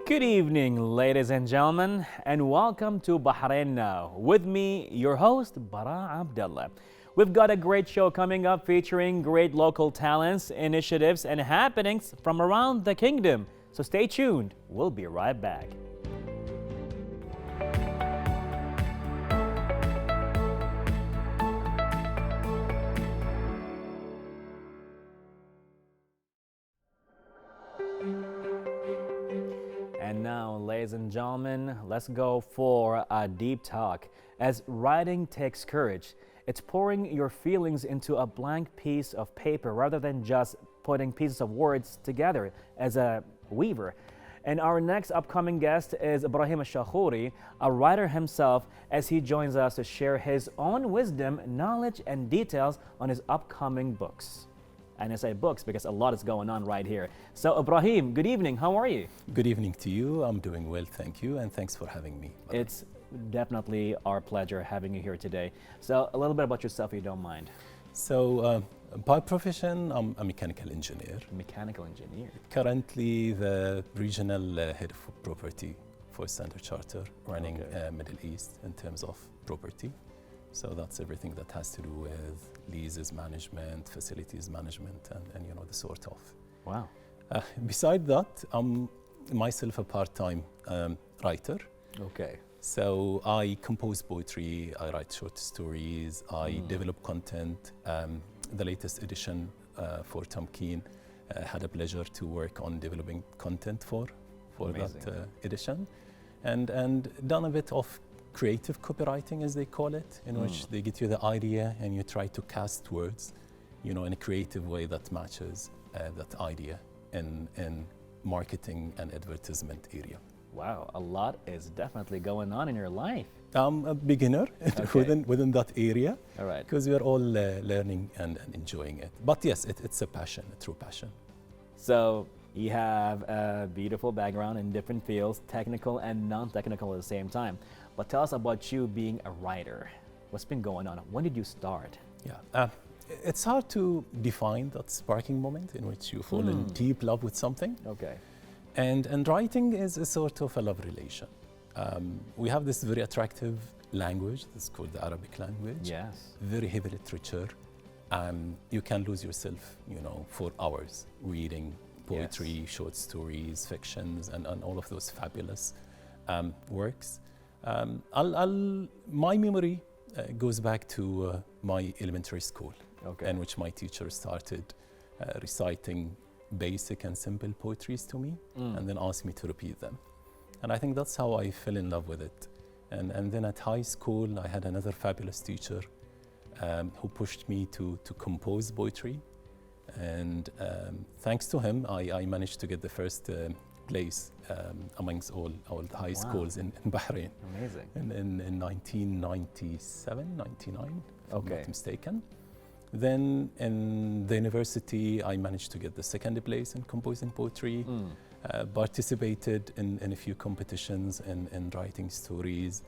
Good evening, ladies and gentlemen, and welcome to Bahrain Now. With me, your host, Bara Abdulla. We've got a great show coming up featuring great local talents, initiatives, and happenings from around the kingdom. So stay tuned. We'll be right back. And now, ladies and gentlemen, let's go for a deep talk. As writing takes courage, it's pouring your feelings into a blank piece of paper rather than just putting pieces of words together as a weaver. And our next upcoming guest is Ibrahim al-Shahouri, a writer himself, as he joins us to share his own wisdom, knowledge, and details on his upcoming books. And I say books because a lot is going on right here. So Ibrahim, good evening. How are you? Good evening to you. I'm doing well, thank you, and thanks for having me. It's definitely our pleasure having you here today. So a little bit about yourself, if you don't mind. So by profession, I'm a mechanical engineer. Mechanical engineer. Currently the regional head of property for Standard Charter, running Middle East in terms of property. So that's everything that has to do with leases management, facilities management, and you know, the sort of. Wow. Beside that, I'm myself a part-time writer. Okay. So I compose poetry, I write short stories, I develop content. The latest edition for Tom Keen had a pleasure to work on developing content for Amazing. that edition, and done a bit of creative copywriting, as they call it, in which they get you the idea and you try to cast words, you know, in a creative way that matches that idea in marketing and advertisement area. Wow, a lot is definitely going on in your life. I'm a beginner within that area. All right. Because we are all learning and enjoying it. But yes, it's a passion, a true passion. So you have a beautiful background in different fields, technical and non-technical at the same time. But tell us about you being a writer. What's been going on? When did you start? Yeah, it's hard to define that sparking moment in which you fall in deep love with something. Okay. And writing is a sort of a love relation. We have this very attractive language that's called the Arabic language. Yes. Very heavy literature. You can lose yourself, you know, for hours reading poetry, short stories, fictions, and all of those fabulous works. My memory goes back to my elementary school, in which my teacher started reciting basic and simple poetries to me, and then asked me to repeat them. And I think that's how I fell in love with it. And then at high school, I had another fabulous teacher who pushed me to compose poetry. And thanks to him, I managed to get the first place amongst all the high schools in Bahrain. Amazing. In 1997, 99, if I'm not mistaken. Then in the university, I managed to get the second place in composing poetry, participated in a few competitions in writing stories,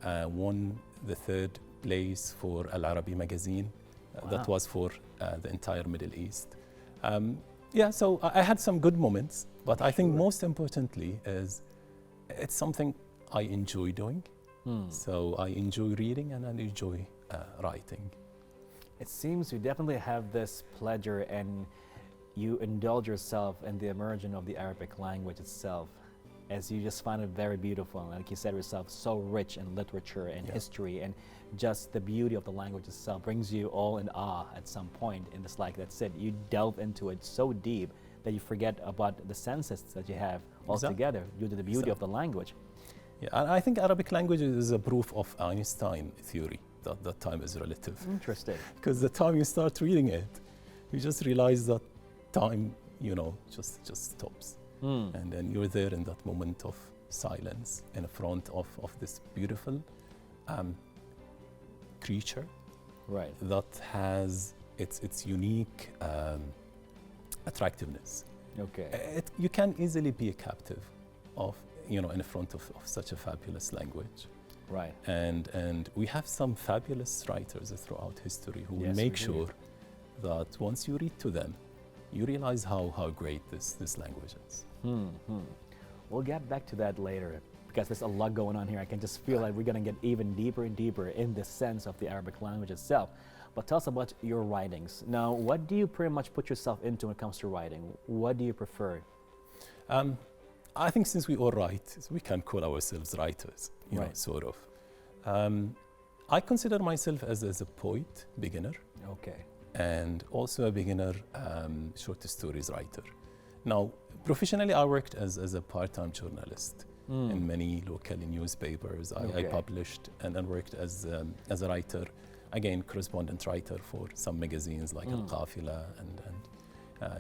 won the third place for Al Arabi magazine. That was for the entire Middle East. So I had some good moments, but I think most importantly is it's something I enjoy doing. So I enjoy reading and I enjoy writing. It seems you definitely have this pleasure and you indulge yourself in the immersion of the Arabic language itself, as you just find it very beautiful. And like you said yourself, so rich in literature and history, and just the beauty of the language itself brings you all in awe at some point. And it's like that's it, you delve into it so deep that you forget about the senses that you have altogether due to the beauty of the language. Yeah, and I think Arabic language is a proof of Einstein theory. That time is relative. Interesting. Because the time you start reading it, you just realize that time, you know, just stops. And then you're there in that moment of silence in front of this beautiful creature that has its unique attractiveness. You can easily be a captive of, you know, in front of such a fabulous language. Right. And we have some fabulous writers throughout history who will make sure that once you read to them, you realize how great this language is. We'll get back to that later because there's a lot going on here. I can just feel like we're going to get even deeper and deeper in the sense of the Arabic language itself. But tell us about your writings. Now, what do you pretty much put yourself into when it comes to writing? What do you prefer? I think since we all write, we can call ourselves writers, you know, sort of. I consider myself as a poet, beginner. Okay. And also a beginner short stories writer. Now, professionally, I worked as a part-time journalist in many local newspapers. I published and then worked as a writer, again, correspondent writer for some magazines like Al-Qafila and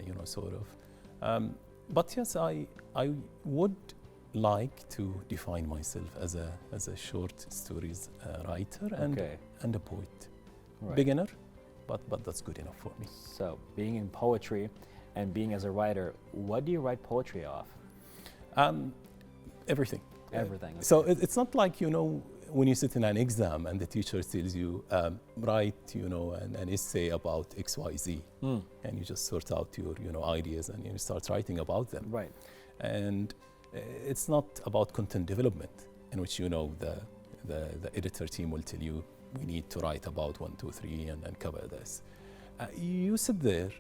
you know, sort of. But yes, I would like to define myself as a short stories writer and a poet. Right. Beginner, but that's good enough for me. So, being in poetry and being as a writer, what do you write poetry of? Everything. Everything. Okay. So it's not like, you know, when you sit in an exam and the teacher tells you, write, you know, an essay about XYZ, and you just sort out your, you know, ideas and you start writing about them. Right. And it's not about content development, in which, you know, the editor team will tell you, we need to write about 1, 2, 3 and cover this. You sit there,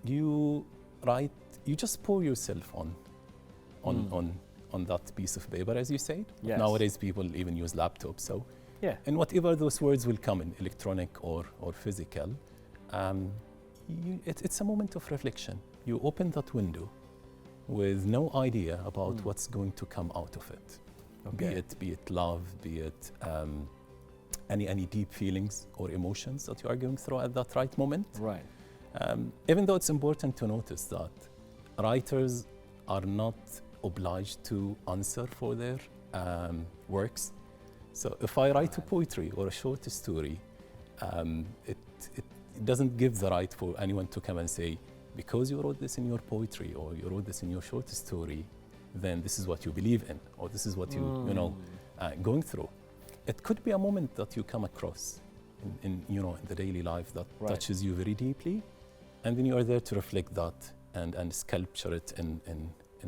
you write, you just pour yourself on that piece of paper, as you said. Yes. Nowadays, people even use laptops. So, yeah. And whatever those words will come in, electronic or physical, it's a moment of reflection. You open that window with no idea about what's going to come out of it. Okay. Be it love, be it any deep feelings or emotions that you are going through at that right moment. Right. Even though it's important to notice that writers are not obliged to answer for their works. So if I write a poetry or a short story, it doesn't give the right for anyone to come and say, because you wrote this in your poetry or you wrote this in your short story, then this is what you believe in, or this is what you know, going through. It could be a moment that you come across in you know, in the daily life that touches you very deeply, and then you are there to reflect that and sculpture it in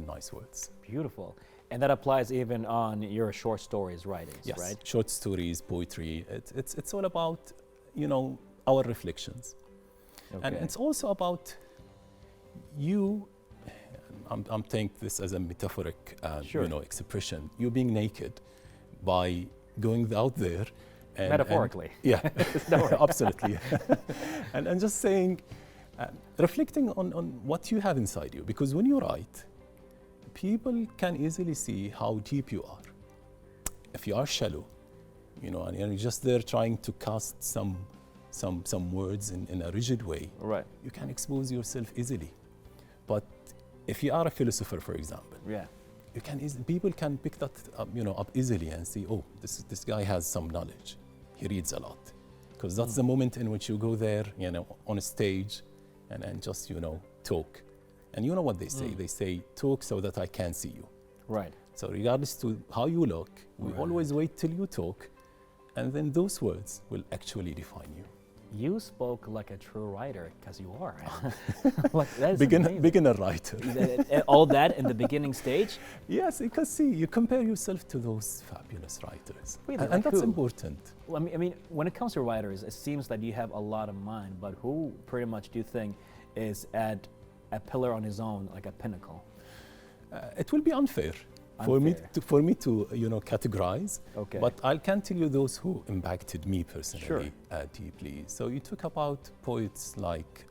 nice words. Beautiful. And that applies even on your short stories writings, yes. Right? Short stories, poetry, it's all about, you know, our reflections. Okay. And it's also about you, I'm taking this as a metaphoric you know, expression, you being naked by going out there. Metaphorically. Yeah, absolutely. and just saying, reflecting on what you have inside you, because when you write, people can easily see how deep you are. If you are shallow, you know, and you're just there trying to cast some words in a rigid way, right, you can expose yourself easily. But if you are a philosopher, for example, you can people can pick that up, you know, up easily and see, oh, this guy has some knowledge. He reads a lot, because that's the moment in which you go there, you know, on a stage, and just, you know, talk. And you know what they say? They say, talk so that I can see you. Right. So regardless to how you look, we always wait till you talk, and then those words will actually define you. You spoke like a true writer, because you are. Like, that is beginner writer. All that in the beginning stage? Yes, because see, you compare yourself to those fabulous writers. Really, and that's important. Well, I mean, when it comes to writers, it seems that you have a lot of mind, but who pretty much do you think is at a pillar on his own, like a pinnacle? It will be unfair. For me to you know, categorize. Okay. But I can tell you those who impacted me personally deeply. So you talk about poets like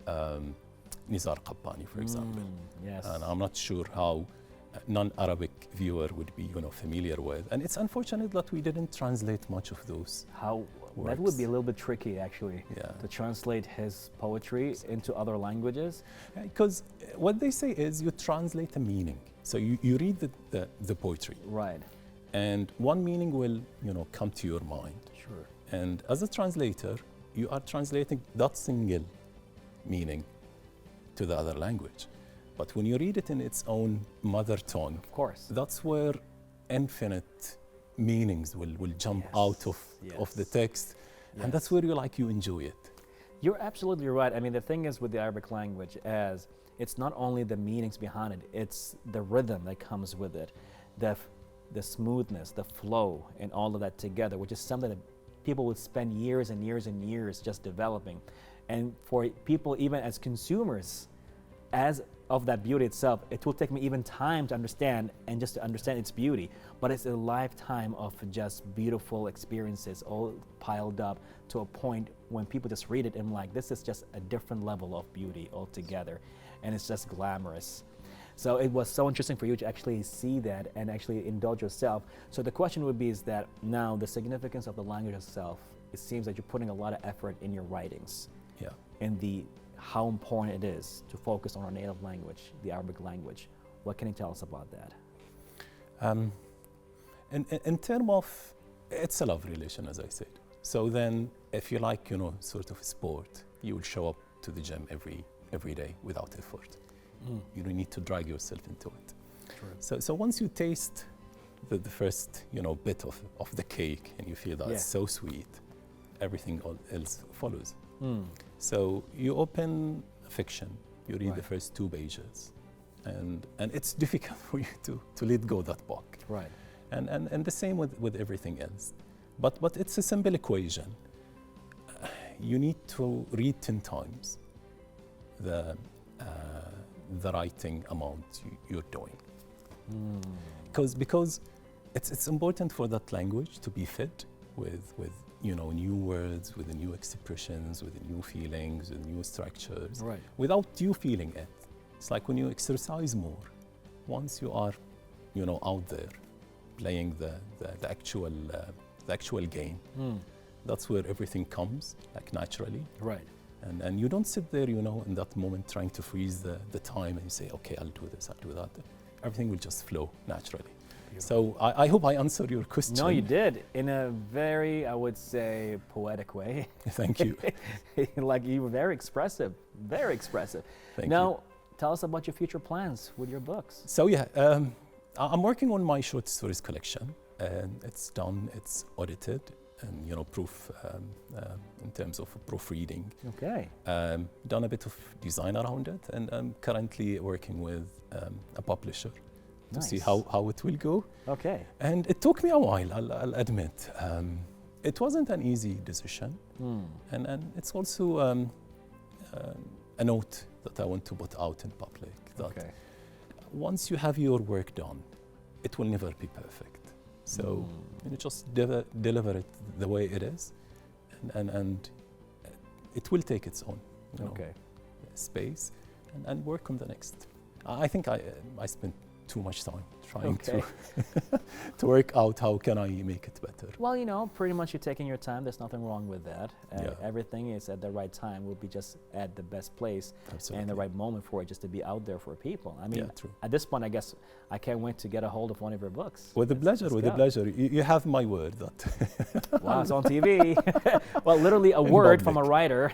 Nizar Qabbani, for example. Yes. And I'm not sure how non-Arabic viewer would be, you know, familiar with. And it's unfortunate that we didn't translate much of those. That would be a little bit tricky, actually, to translate his poetry into other languages. Because what they say is you translate a meaning. So you read the poetry. Right. And one meaning will, you know, come to your mind. Sure. And as a translator, you are translating that single meaning to the other language. But when you read it in its own mother tongue, of course, that's where infinite meanings will jump out of the text. And that's where you enjoy it. You're absolutely right. I mean, the thing is with the Arabic language, as it's not only the meanings behind it, it's the rhythm that comes with it. the smoothness, the flow, and all of that together, which is something that people would spend years and years and years just developing. And for people, even as consumers, as of that beauty itself, it will take me even time to understand and just to understand its beauty. But it's a lifetime of just beautiful experiences all piled up to a point when people just read it and like, this is just a different level of beauty altogether. And it's just glamorous. So it was so interesting for you to actually see that and actually indulge yourself. So the question would be is that now the significance of the language itself, it seems that you're putting a lot of effort in your writings. Yeah. And how important it is to focus on our native language, the Arabic language. What can you tell us about that? In terms of, it's a love relation, as I said. So then, if you like, sort of sport, you will show up to the gym every day without effort. You don't need to drag yourself into it. True. So once you taste the first, bit of the cake and you feel that it's so sweet, everything else follows. So you open fiction, you read the first 2 pages, and it's difficult for you to let go that book. Right. And the same with everything else. But it's a simple equation. You need to read 10 times the writing amount you're doing. Because it's important for that language to be fed with new words, with the new expressions, with the new feelings, with new structures, without you feeling it. It's like when you exercise more. Once you are, out there playing the actual game, that's where everything comes, like naturally. Right. And you don't sit there, in that moment trying to freeze the time and you say, okay, I'll do this, I'll do that. Everything will just flow naturally. Beautiful. So I hope I answered your question. No, you did, in a very, I would say, poetic way. Thank you. Like you were very expressive, very expressive. Thank now, you. Tell us about your future plans with your books. So I'm working on my short stories collection, and it's done, it's audited, and proof in terms of proofreading. Okay. Done a bit of design around it, and I'm currently working with a publisher to see how it will go. Okay. And it took me a while, I'll admit. It wasn't an easy decision, and it's also a note that I want to put out in public, that once you have your work done, it will never be perfect. So just deliver it the way it is, and it will take its own space, and work on the next. I think I spent too much time trying to work out how can I make it better. Well, pretty much you're taking your time. There's nothing wrong with that. Everything is at the right time. Will be just at the best place and the right moment for it, just to be out there for people. I mean, at this point, I guess I can't wait to get a hold of one of your books. With the pleasure, with the pleasure. You have my word that. Wow, it's on TV. Well, literally a word from a writer.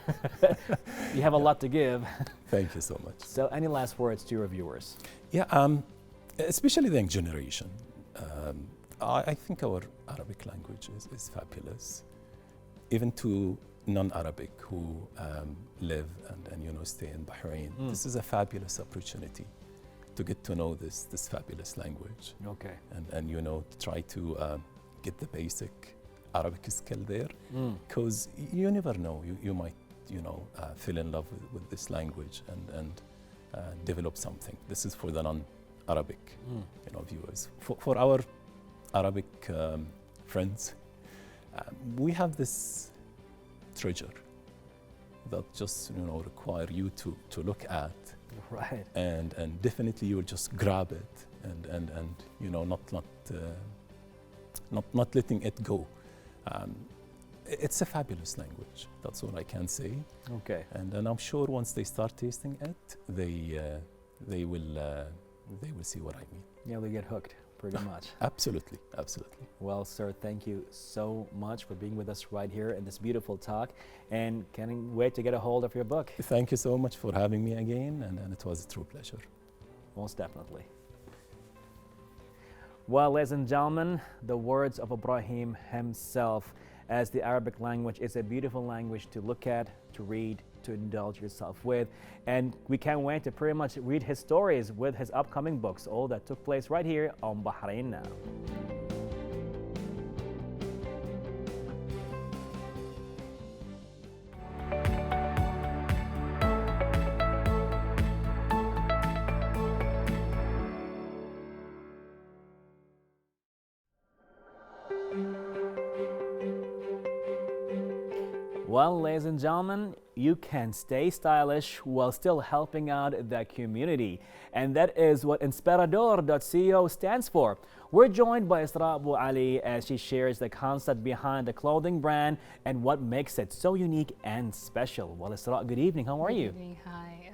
You have a lot to give. Thank you so much. So, any last words to your viewers? Yeah. Especially the young generation. I think our Arabic language is fabulous. Even to non-Arabic who live and stay in Bahrain, this is a fabulous opportunity to get to know this fabulous language. Okay. And to try to get the basic Arabic skill there, because you never know, you might fall in love with this language and develop something. This is for the non-Arabic viewers. For our Arabic friends, we have this treasure that just require you to look at, and definitely you will just grab it and not letting it go. It's a fabulous language. That's all I can say. Okay. And I'm sure once they start tasting it, they will see what I mean. Yeah, they get hooked pretty much. Absolutely, absolutely. Well, sir, thank you so much for being with us right here in this beautiful talk, and can't wait to get a hold of your book. Thank you so much for having me again, and it was a true pleasure. Most definitely. Well, ladies and gentlemen, the words of Ibrahim himself. as the Arabic language is a beautiful language to look at, to read, to indulge yourself with. And we can't wait to pretty much read his stories with his upcoming books, all that took place right here on Bahrain Now. Well, ladies and gentlemen, you can stay stylish while still helping out the community. And that is what Inspirador.co stands for. We're joined by Isra Abu Ali as she shares the concept behind the clothing brand and what makes it so unique and special. Well, Isra, good evening. How are you? Good evening. Hi.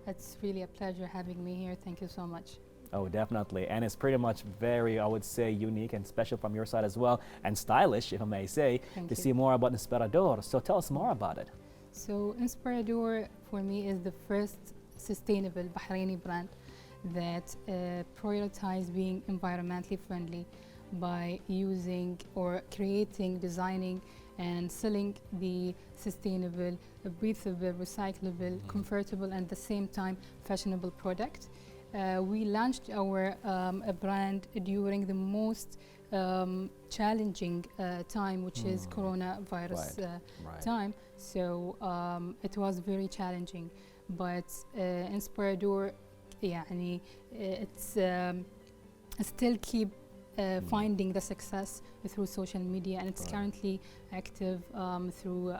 It's really a pleasure having me here. Thank you so much. Oh, definitely. And it's pretty much very, I would say, unique and special from your side as well, and stylish, if I may say, to see more about Inspirador. So tell us more about it. So Inspirador, for me, is the first sustainable Bahraini brand that prioritizes being environmentally friendly by using or creating, designing, and selling the sustainable, breathable, recyclable, comfortable, and at the same time fashionable product. We launched our brand during the most challenging time, which is coronavirus time. So it was very challenging, but Inspirador, it's still keep finding the success through social media, and it's currently active through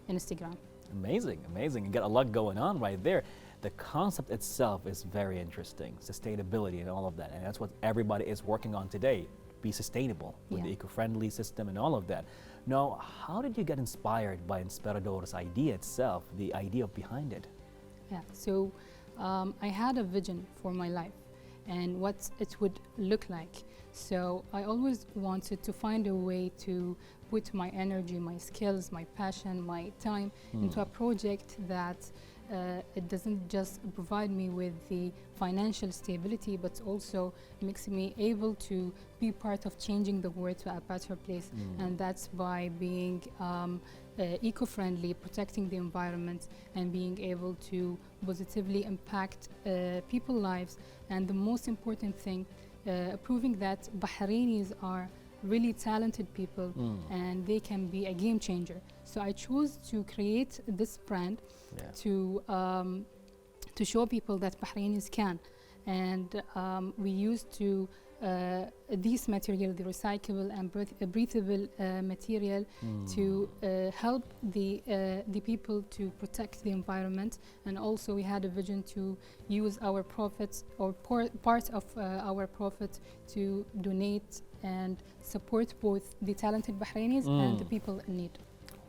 Instagram. Amazing, amazing. You got a lot going on right there. The concept itself is very interesting, sustainability and all of that. And that's what everybody is working on today, be sustainable with the eco-friendly system and all of that. Now, how did you get inspired by Inspirador's idea itself, the idea behind it? Yeah, so I had a vision for my life and what it would look like. So I always wanted to find a way to put my energy, my skills, my passion, my time into a project that it doesn't just provide me with the financial stability, but also makes me able to be part of changing the world to a better place. And that's by being eco-friendly, protecting the environment, and being able to positively impact people's lives. And the most important thing, proving that Bahrainis are really talented people and they can be a game changer. So I chose to create this brand to show people that Bahrainis can. And we used to this material, the recyclable and breathable material, to help the people to protect the environment. And also we had a vision to use our profits or part of our profit to donate and support both the talented Bahrainis and the people in need.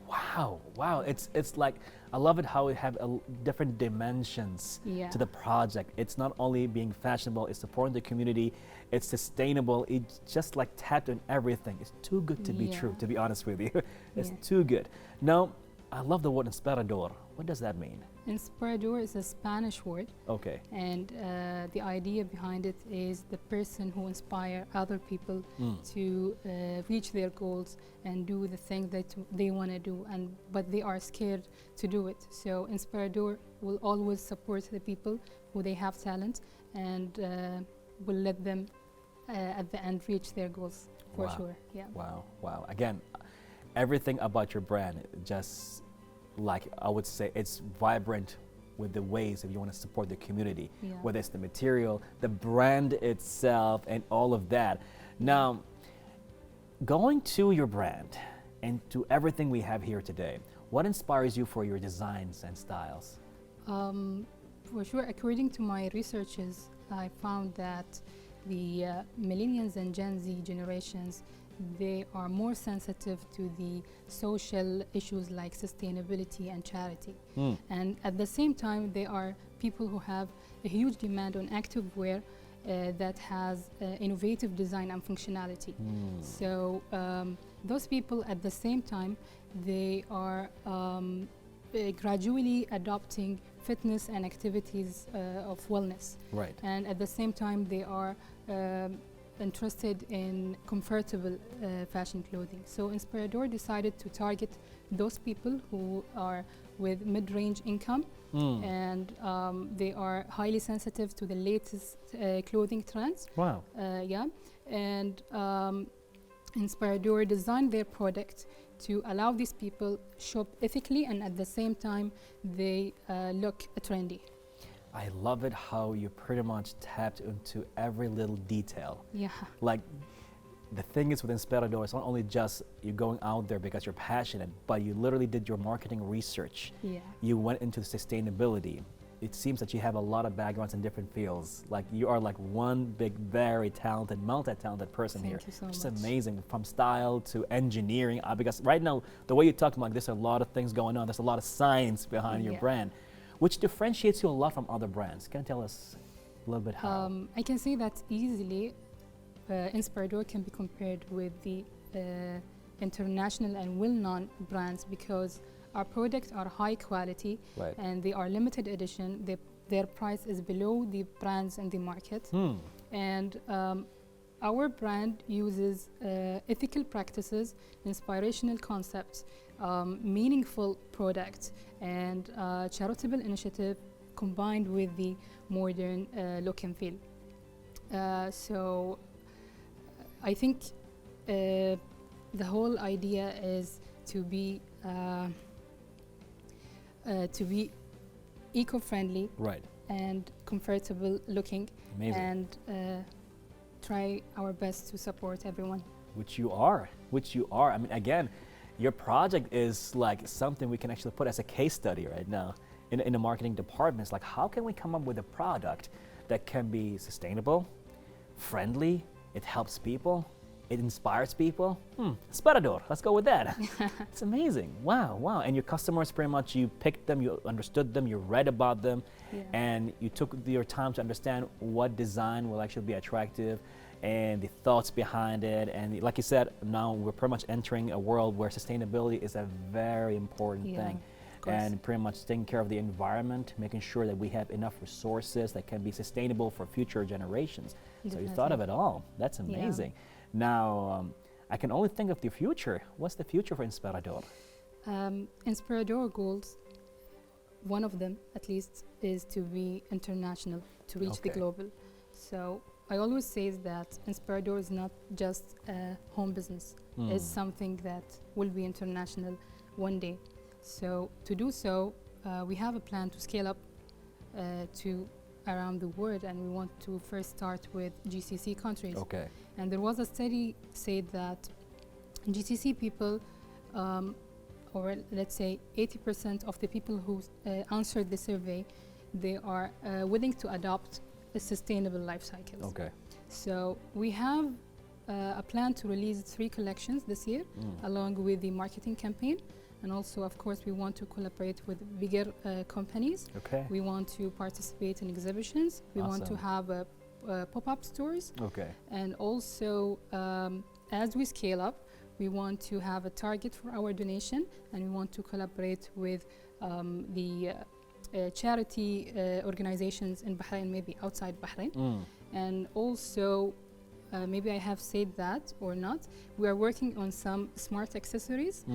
Wow, wow, it's like, I love it how we have different dimensions to the project. It's not only being fashionable, it's supporting the community, it's sustainable, it's just like tapped on everything. It's too good to be true, to be honest with you. It's too good. Now, I love the word Inspirador. What does that mean? Inspirador is a Spanish word. Okay. And the idea behind it is the person who inspire other people to reach their goals and do the thing that they want to do, but they are scared to do it. So Inspirador will always support the people who they have talent and will let them at the end reach their goals for sure. Yeah. Wow, wow. Again, everything about your brand, just like I would say, it's vibrant with the ways if you want to support the community, whether it's the material, the brand itself, and all of that. Now, going to your brand and to everything we have here today, what inspires you for your designs and styles? For sure, according to my researches, I found that the millennials and Gen Z generations, they are more sensitive to the social issues like sustainability and charity. And at the same time, they are people who have a huge demand on activewear that has innovative design and functionality. So those people at the same time, they are gradually adopting fitness and activities of wellness. Right. And at the same time, they are interested in comfortable fashion clothing. So Inspirador decided to target those people who are with mid-range income and they are highly sensitive to the latest clothing trends. Wow. Yeah, and Inspirador designed their product to allow these people shop ethically and at the same time they look trendy. I love it how you pretty much tapped into every little detail. Yeah. Like, the thing is with Inspirador, it's not only just you going out there because you're passionate, but you literally did your marketing research. Yeah. You went into sustainability. It seems that you have a lot of backgrounds in different fields. Like, you are like one big, very talented, multi-talented person here. Thank you so Just much. amazing, from style to engineering. Because right now, the way you talk, like, there's a lot of things going on. There's a lot of science behind your Yeah. brand, which differentiates you a lot from other brands. Can you tell us a little bit how? I can say that easily Inspirador can be compared with the international and well-known brands because our products are high quality Right. and they are limited edition. Their price is below the brands in the market. And our brand uses ethical practices, inspirational concepts, meaningful products, and charitable initiative combined with the modern look and feel. So I think the whole idea is to be eco-friendly Right. and comfortable looking, Amazing. and try our best to support everyone. Which you are. I mean, again, your project is like something we can actually put as a case study right now in the marketing departments. Like, how can we come up with a product that can be sustainable, friendly, it helps people, it inspires people? Inspirador, let's go with that. It's amazing. Wow. And your customers, pretty much, you picked them, you understood them, you read about them, Yeah. and you took your time to understand what design will actually be attractive and the thoughts behind it. And like you said, now we're pretty much entering a world where sustainability is a very important Yeah, thing. of course. And pretty much taking care of the environment, making sure that we have enough resources that can be sustainable for future generations. So you thought of it all. That's Yeah. amazing. Now, I can only think of the future. What's the future for Inspirador? Inspirador goals, one of them at least, is to be international, to reach the Okay. global. So I always say that Inspirador is not just a home business. It's something that will be international one day. So to do so, we have a plan to scale up to around the world, and we want to first start with GCC countries. Okay. And there was a study said that GCC people, or let's say 80% of the people who answered the survey, they are willing to adopt a sustainable life cycles. Okay. So we have a plan to release 3 collections this year, along with the marketing campaign. And also, of course, we want to collaborate with bigger companies. Okay. We want to participate in exhibitions. We want to Awesome. have pop-up stores. Okay. And also, as we scale up, we want to have a target for our donation, and we want to collaborate with the charity organizations in Bahrain, maybe outside Bahrain. And also, maybe I have said that or not, we are working on some smart accessories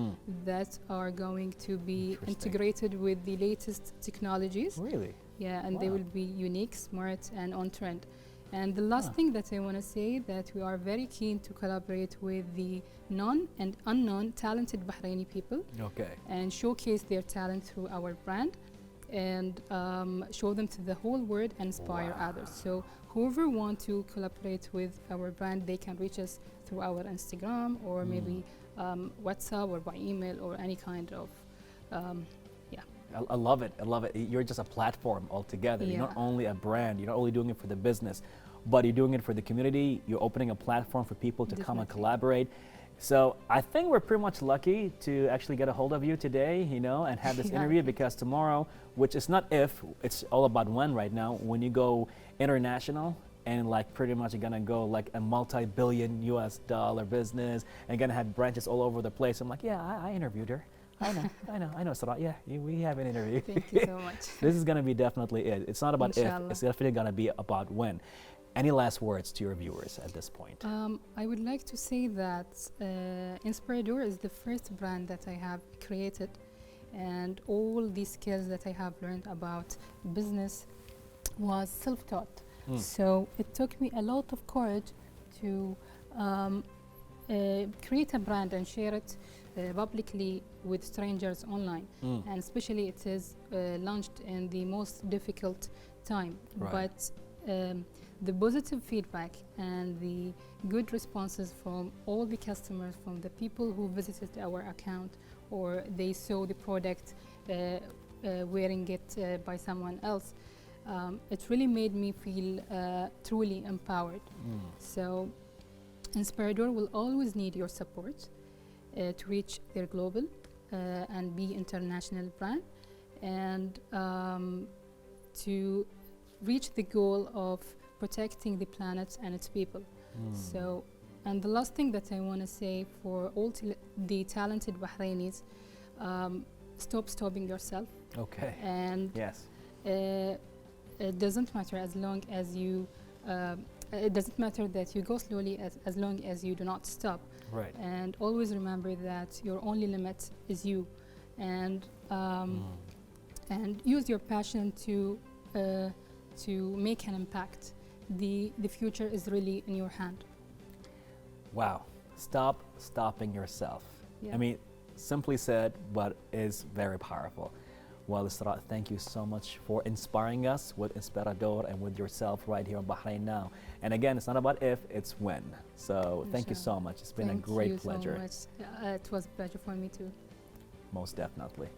that are going to be Interesting. integrated with the latest technologies. Really? Yeah, and they Wow. will be unique, smart, and on trend. And the last thing that I want to say, that we are very keen to collaborate with the known and unknown talented Bahraini people Okay. and showcase their talent through our brand and show them to the whole world and inspire others. So whoever want to collaborate with our brand, they can reach us through our Instagram or maybe WhatsApp or by email or any kind of I love it. I love it. You're just a platform altogether. You're not Yeah. only a brand. You're not only doing it for the business, but you're doing it for the community. You're opening a platform for people to come and Definitely. collaborate. So I think we're pretty much lucky to actually get a hold of you today, and have this Yeah. interview, because tomorrow, which is not if, it's all about when right now, when you go international and like pretty much you're gonna go like a multi-billion US dollar business and gonna have branches all over the place. I'm like, yeah, I interviewed her. I know, Sarat. Yeah, we have an interview. Thank you so much. This is going to be definitely it. It's not about Inshallah. if, it's definitely going to be about when. Any last words to your viewers at this point? I would like to say that Inspirador is the first brand that I have created, and all these skills that I have learned about business was self-taught. So it took me a lot of courage to create a brand and share it publicly with strangers online. And especially it is launched in the most difficult time. Right. But the positive feedback and the good responses from all the customers, from the people who visited our account or they saw the product wearing it by someone else, it really made me feel truly empowered. So Inspirador will always need your support to reach their global and be international brand, and to reach the goal of protecting the planet and its people. So, and the last thing that I want to say for all the talented Bahrainis, stop stopping yourself. Okay. And yes. It doesn't matter as long as you, it doesn't matter that you go slowly as long as you do not stop. Right. And always remember that your only limit is you, and use your passion to make an impact. The future is really in your hand. Wow. Stop stopping yourself. Yeah. I mean, simply said, but is very powerful. Well, Isra, thank you so much for inspiring us with Inspirador and with yourself right here on Bahrain Now. And again, it's not about if, it's when. So thank you so much. It's been a great pleasure. Thank you so much. It was a pleasure for me too. Most definitely.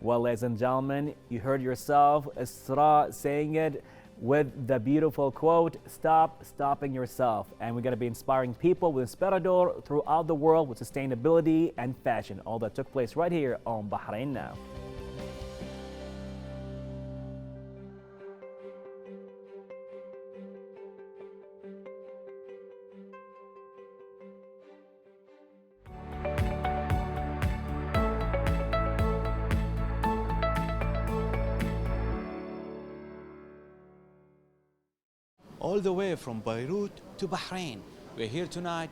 Well, ladies and gentlemen, you heard yourself, Isra saying it with the beautiful quote, stop stopping yourself. And we're going to be inspiring people with Inspirador throughout the world with sustainability and fashion. All that took place right here on Bahrain Now. All the way from Beirut to Bahrain. We're here tonight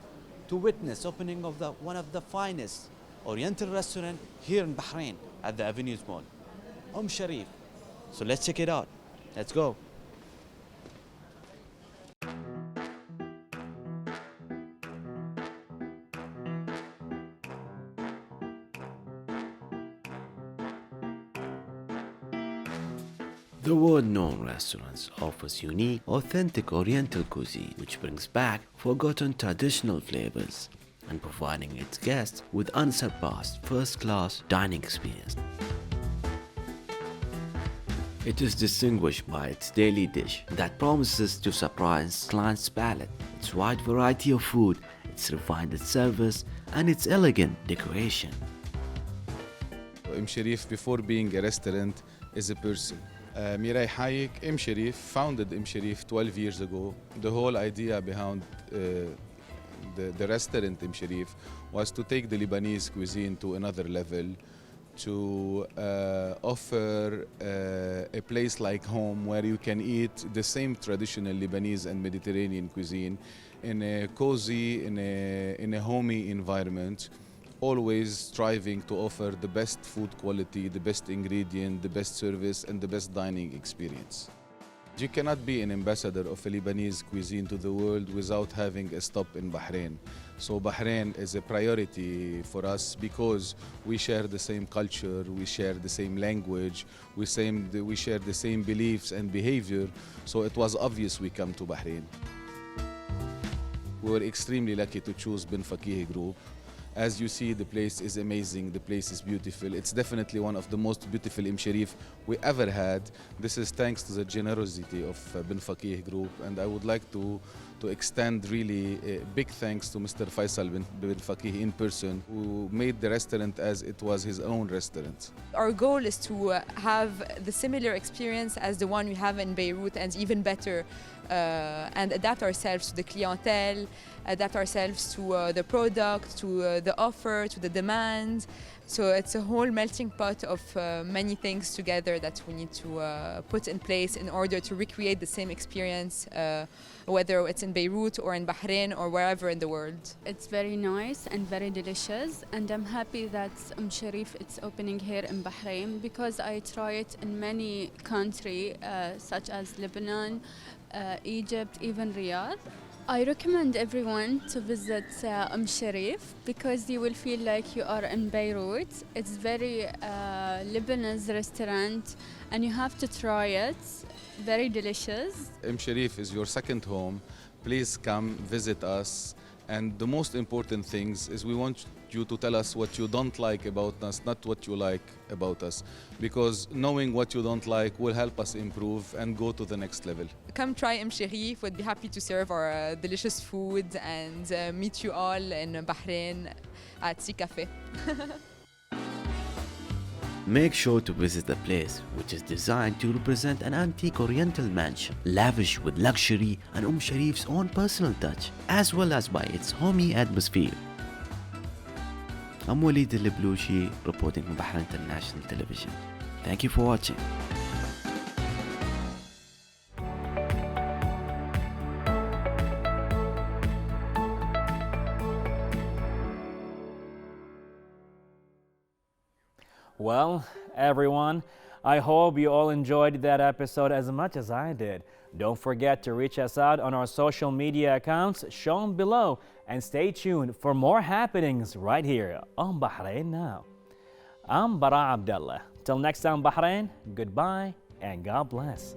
to witness opening of one of the finest Oriental restaurant here in Bahrain at the Avenues Mall, ImSharif. So let's check it out. Let's go. The world-known restaurants offers unique, authentic Oriental cuisine which brings back forgotten traditional flavors and providing its guests with unsurpassed first-class dining experience. It is distinguished by its daily dish that promises to surprise clients' palate, its wide variety of food, its refined service, and its elegant decoration. ImSharif, before being a restaurant, is a person. Mirai Hayek, ImSharif, founded ImSharif 12 years ago. The whole idea behind the restaurant ImSharif was to take the Lebanese cuisine to another level, to offer a place like home where you can eat the same traditional Lebanese and Mediterranean cuisine in a cozy, in a homey environment, always striving to offer the best food quality, the best ingredient, the best service, and the best dining experience. You cannot be an ambassador of a Lebanese cuisine to the world without having a stop in Bahrain. So Bahrain is a priority for us because we share the same culture, we share the same language, we share the same beliefs and behavior, so it was obvious we come to Bahrain. We were extremely lucky to choose Bin Fakih Group. As you see, the place is amazing, the place is beautiful. It's definitely one of the most beautiful ImSharif we ever had. This is thanks to the generosity of Bin Fakih Group, and I would like to extend really a big thanks to Mr. Faisal bin Fakih in person, who made the restaurant as it was his own restaurant. Our goal is to have the similar experience as the one we have in Beirut and even better, and adapt ourselves to the clientele, adapt ourselves to the product, to the offer, to the demand, So it's a whole melting pot of many things together that we need to put in place in order to recreate the same experience, whether it's in Beirut or in Bahrain or wherever in the world. It's very nice and very delicious, and I'm happy that ImSharif is opening here in Bahrain because I try it in many countries such as Lebanon, Egypt, even Riyadh. I recommend everyone to visit ImSharif because you will feel like you are in Beirut. It's very Lebanese restaurant and you have to try it. Very delicious. ImSharif is your second home. Please come visit us. And the most important things is we want you to tell us what you don't like about us, not what you like about us. Because knowing what you don't like will help us improve and go to the next level. Come try ImSharif. We'd be happy to serve our delicious food and meet you all in Bahrain at Sea Cafe. Make sure to visit the place, which is designed to represent an antique oriental mansion, lavish with luxury and ImSharif's own personal touch, as well as by its homey atmosphere. I'm Walid Al-Blushi, reporting from Bahrain International Television. Thank you for watching. Well, everyone, I hope you all enjoyed that episode as much as I did. Don't forget to reach us out on our social media accounts shown below and stay tuned for more happenings right here on Bahrain Now. I'm Bara Abdullah. Till next time, Bahrain, goodbye and God bless.